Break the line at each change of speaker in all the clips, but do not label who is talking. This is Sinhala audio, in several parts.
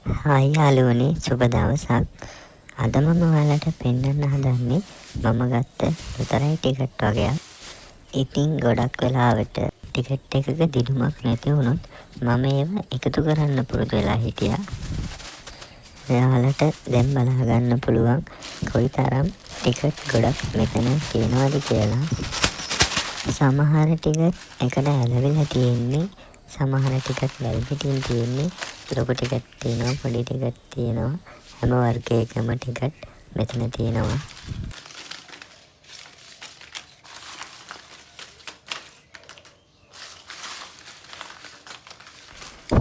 හායි යාළුවනේ, සුබ දවසක්. අද මම ඔයාලට පෙන්වන්න හදන්නේ මම ගත්ත ලොතරැයි ටිකට් වගයක්. ඉතින් ගොඩක් වෙලාවට ටිකට් එකක දිනුමක් නැති වුණොත් මම ඒව එකතු කරන්න පුරුදු වෙලා හිටියා. ඔයාලට දැන් බලා ගන්න පුළුවන් කොයිතරම් ටිකට් ගොඩක් මෙතන තියෙනවද කියලා. සමහර ටිකට් එකට ඇලවිලා තියෙන්නේ, සමහර ටිකට් වැල් පිටින් තියෙන්නේ. ලොකු ටිකට් තියෙනවා, පොඩි ටිකට් තියෙනවා. හැම වර්ගයකම ටිකට් මෙතන තියෙනවා.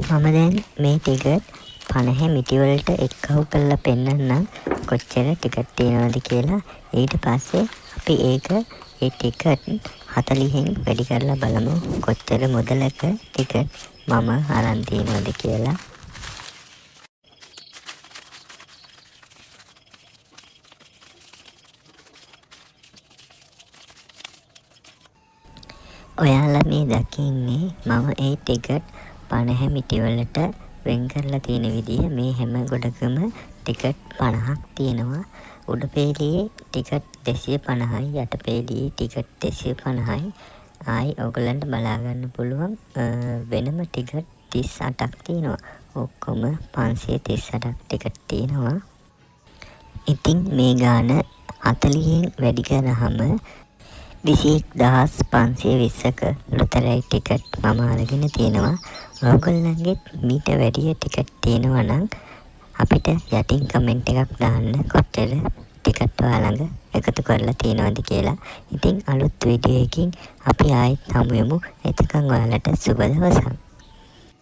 මම දැන් මේ ටිකට් 50 මිටි වලට එක්කහු කරලා පෙන්නන්නම් කොච්චර ටිකට් තියෙනවද කියලා. ඊට පස්සේ අපි ඒ ටිකට් 40න් වැඩි කරලා බලමු කොච්චර මුදලක ටිකට් මම අරන් තියෙනවද කියලා. ඔයාලා මේ දකින්නේ මම ඒ ටිකට් 50 මිටි වලට වෙන් කරලා තියෙන විදිය. මේ හැම ගොඩකම ටිකට් 50ක් තියෙනවා. උඩ පේලියේ ටිකට් 250යි, යට පේලියේ ටිකට් 250යි. ආයි ඔයගලන්ට බලා ගන්න පුළුවන් වෙනම ටිකට් 38ක් තියෙනවා. ඔක්කොම 538ක් ටිකට් තියෙනවා. ඉතින් මේ ගාන 40න් වැඩි කරාම 21520ක ලොතරැයි ටිකට් මම අරගෙන තියෙනවා. ඔයගොල්ලන්ගෙත් මීට වැඩිය ටිකට් තියෙනවා නම් අපිට යටින් කමෙන්ට් එකක් දාන්න කොච්චර ටිකට් ඔයාලඟ එකතු කරලා තියෙනවද කියලා. ඉතින් අලුත් වීඩියෝ එකකින් අපි ආයෙත් හමු වෙමු. එතකන් ඔයාලට සුබ දවසක්.